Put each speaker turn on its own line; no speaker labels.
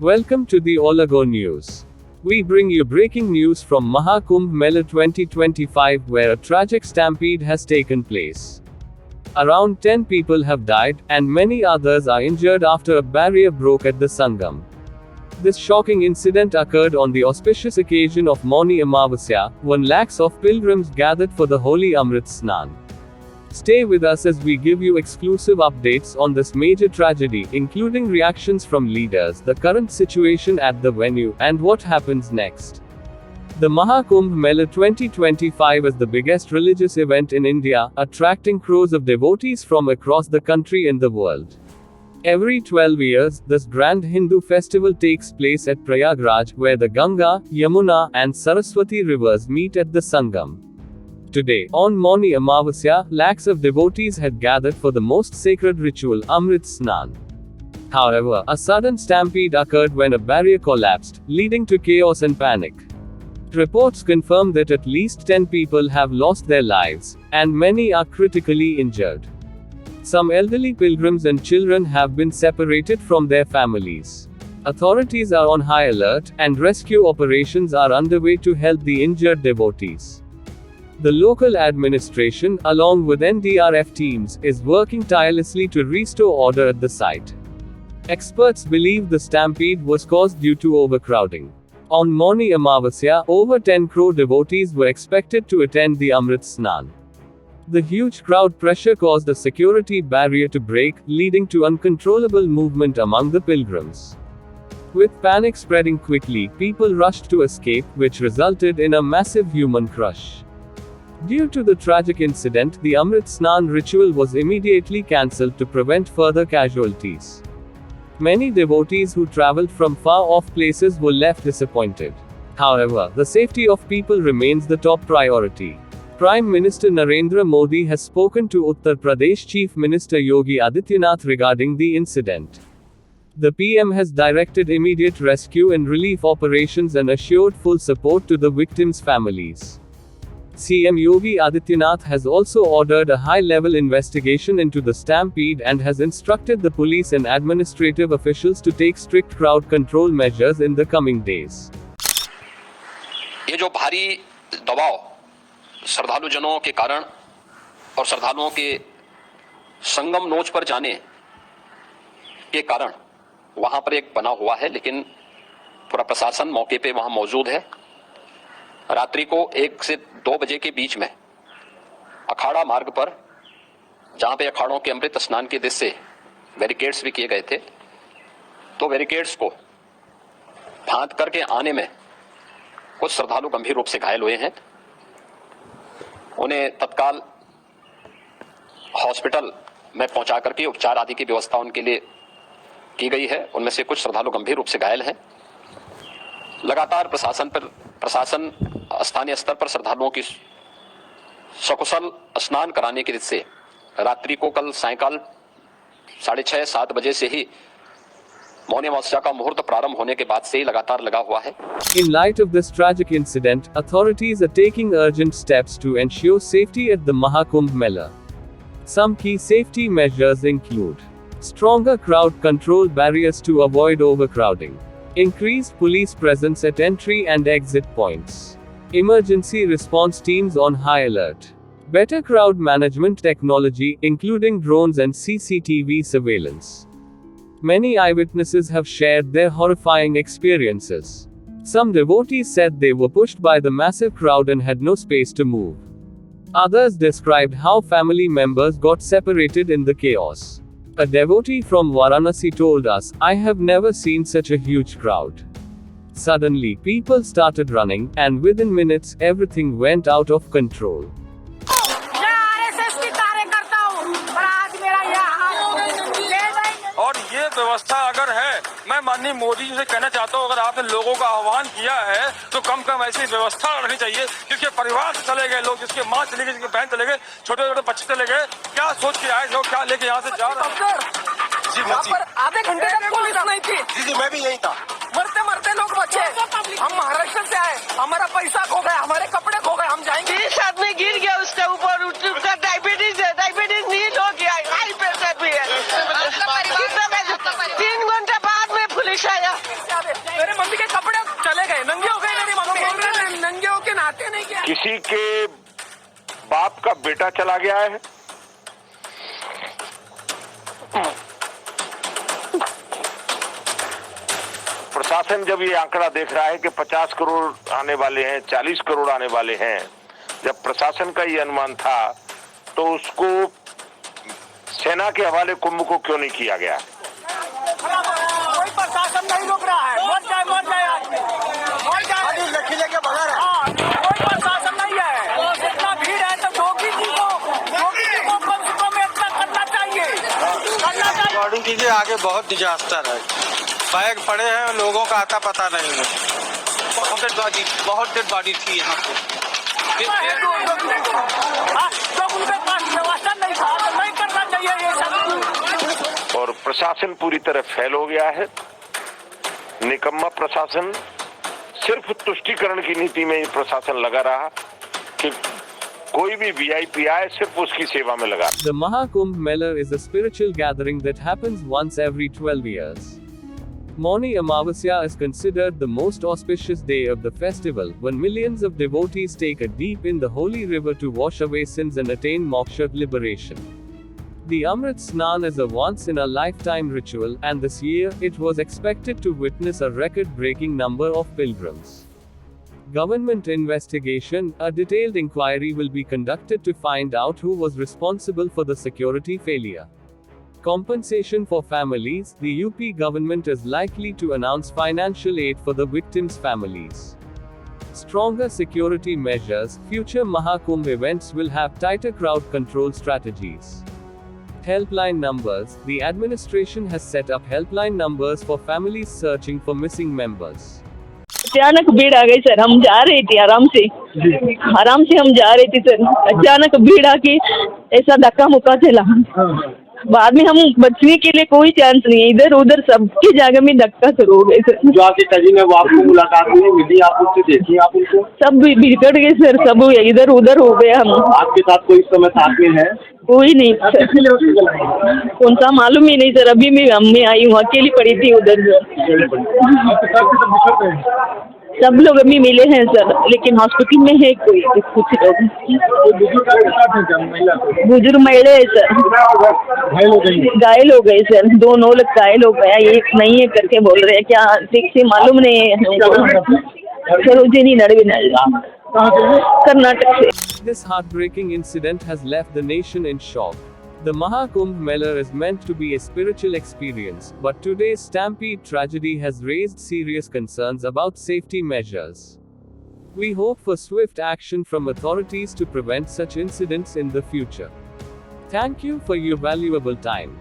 Welcome to the Olago News. We bring you breaking news from Mahakumbh Mela 2025, where a tragic stampede has taken place. Around 10 people have died, and many others are injured after a barrier broke at the Sangam. This shocking incident occurred on the auspicious occasion of Mauni Amavasya, when lakhs of pilgrims gathered for the holy Amrit Snan. Stay with us as we give you exclusive updates on this major tragedy, including reactions from leaders, the current situation at the venue, and what happens next. The Mahakumbh Mela 2025 is the biggest religious event in India, attracting crores of devotees from across the country and the world. Every 12 years, this grand Hindu festival takes place at Prayagraj, where the Ganga, Yamuna, and Saraswati rivers meet at the Sangam. Today, on Mauni Amavasya, lakhs of devotees had gathered for the most sacred ritual, Amrit Snan. However, a sudden stampede occurred when a barrier collapsed, leading to chaos and panic. Reports confirm that at least 10 people have lost their lives, and many are critically injured. Some elderly pilgrims and children have been separated from their families. Authorities are on high alert, and rescue operations are underway to help the injured devotees. The local administration, along with NDRF teams, is working tirelessly to restore order at the site. Experts believe the stampede was caused due to overcrowding. On Mauni Amavasya, over 10 crore devotees were expected to attend the Amrit Snan. The huge crowd pressure caused a security barrier to break, leading to uncontrollable movement among the pilgrims. With panic spreading quickly, people rushed to escape, which resulted in a massive human crush. Due to the tragic incident, the Amrit Snan ritual was immediately cancelled to prevent further casualties. Many devotees who traveled from far-off places were left disappointed. However, the safety of people remains the top priority. Prime Minister Narendra Modi has spoken to Uttar Pradesh Chief Minister Yogi Adityanath regarding the incident. The PM has directed immediate rescue and relief operations and assured full support to the victims' families. CM Yogi Adityanath has also ordered a high-level investigation into the stampede and has instructed the police and administrative officials to take strict crowd control measures in the coming days.
ये जो भारी दबाव श्रद्धालु जनों के कारण और श्रद्धालुओं के संगम नोच पर जाने के कारण वहां पर एक बना हुआ है, लेकिन पूरा प्रशासन मौके पे वहां मौजूद है। रात्रि को 1 से 2 बजे के बीच में अखाड़ा मार्ग पर, जहां पे अखाड़ों के अमृत स्नान के दृश्य से बैरिकेड्स भी किए गए थे, तो बैरिकेड्स को फांद करके आने में कुछ श्रद्धालु गंभीर रूप से घायल हुए हैं। उन्हें तत्काल हॉस्पिटल में पहुंचा करके उपचार आदि की व्यवस्था उनके लिए की गई है। उनमें से कुछ श्रद्धालु गंभीर रूप से घायल हैं। लगातार प्रशासन स्थानीय स्तर पर श्रद्धालुओं की सकुशल स्नान कराने के दृष्टि से रात्रि को कल सायंकाल 6:30-7 बजे से ही मौनी अमावस्या का मुहूर्त प्रारंभ होने के बाद से ही लगातार लगा हुआ है।
In light of this tragic incident, authorities are taking urgent steps to ensure safety at the Mahakumbh Mela. Some key safety measures include stronger crowd control barriers to avoid overcrowding, increased police presence at entry and exit points, emergency response teams on high alert, better crowd management technology, including drones and CCTV surveillance. Many eyewitnesses have shared their horrifying experiences. Some devotees said they were pushed by the massive crowd and had no space to move. Others described how family members got separated in the chaos. A devotee from Varanasi told us, "I have never seen such a huge crowd. Suddenly, people started running, and within minutes, everything went out of control."
और ये व्यवस्था अगर है, मैं माननीय मोदी जी से कहना चाहता हूँ, अगर आपने लोगों का आह्वान किया है तो कम से कम ऐसी व्यवस्था रखनी चाहिए। जिसके परिवार से चले गए लोग, जिसके माँ चले गए, जिसके बहन चले गए, छोटे छोटे बच्चे चले गए, क्या सोच के आए लोग, क्या लेके यहाँ से जा रहे हैं? जी पर आधे घंटे तक पुलिस नहीं थी। जी मैं भी यही था। मरते मरते लोग बचे। हम महाराष्ट्र से आए, हमारा पैसा खो गया, हमारे कपड़े खो गए, हम जाएंगे। 30 आदमी गिर गया उसके ऊपर, उसका डायबिटीज नील हो गया, हाई प्रेशर भी है। 3 घंटे बाद में पुलिस आया।
पता चला गया है। प्रशासन जब ये आंकड़ा देख रहा है कि 50 करोड़ आने वाले हैं, 40 करोड़ आने वाले हैं, जब प्रशासन का ये अनुमान था तो उसको सेना के हवाले कुंभ को क्यों नहीं किया गया?
कोई प्रशासन नहीं रोक रहा है, मर जाए आदमी, मर जाए लेके बगैर। हाँ, कोई प्रशासन नहीं है। इतना भीड़ है तो जोगी जी को कम से कम इतना करना चाहिए।
बॉडी कीजिए, आगे बहुत डिजास्टर है। बैग पड़े हैं, लोगों का आता पता नहीं है। बहुत डेड बॉडी थी यहाँ पे।
तो उनके पास व्यवस्था नहीं था तो नहीं करना चाहिए ये सब।
और प्रशासन पूरी तरह फेल हो गया है। निकम्मा प्रशासन, सिर्फ तुष्टीकरण की नीति में प्रशासन लगा रहा कि कोई भी वीआईपी आए सिर्फ उसकी सेवा में लगा।
The Mahakumbh Mela is a spiritual gathering that happens once every 12 years. Mauni Amavasya is considered the most auspicious day of the festival, when millions of devotees take a dip in the holy river to wash away sins and attain moksha liberation. The Amrit Snan is a once-in-a-lifetime ritual, and this year, it was expected to witness a record-breaking number of pilgrims. Government investigation, a detailed inquiry will be conducted to find out who was responsible for the security failure. Compensation for families, the UP government is likely to announce financial aid for the victims' families. Stronger security measures, future Mahakumbh events will have tighter crowd control strategies. Helpline numbers, the administration has set up helpline numbers for families searching for missing members.
अचानक भीड़ आ गई sir, हम जा रहे थे आराम से हम जा रहे थे सर, अचानक भीड़ आके ऐसा धक्का मुक्का चला। बाद में हम बचने के लिए कोई चांस नहीं है, इधर उधर सबकी जगह में धक्का शुरू हो गए सर।
जो आपकी कजिन है वो आपको मुलाकात हुई, मिली, आप उनसे देखी, आप उनको?
सब बिगड़ गए सर, सब इधर उधर हो गए हम।
आपके साथ कोई इस समय साथ में है?
कोई नहीं सर, कौन सा मालूम ही नहीं सर। अभी मैं आई हूँ, अकेली पड़ी थी उधर। सब लोग अभी मिले हैं सर, लेकिन हॉस्पिटल में है कोई कुछ लोग। बुजुर्ग महिला है सर, घायल हो गए सर, 2 लोग घायल हो गया, एक नहीं है करके बोल रहे हैं। क्या ठीक से मालूम नहीं है। सरोजिनी नड़वी कर्नाटक से।
This heartbreaking incident has left the nation in shock. The Mahakumbh Mela is meant to be a spiritual experience, but today's stampede tragedy has raised serious concerns about safety measures. We hope for swift action from authorities to prevent such incidents in the future. Thank you for your valuable time.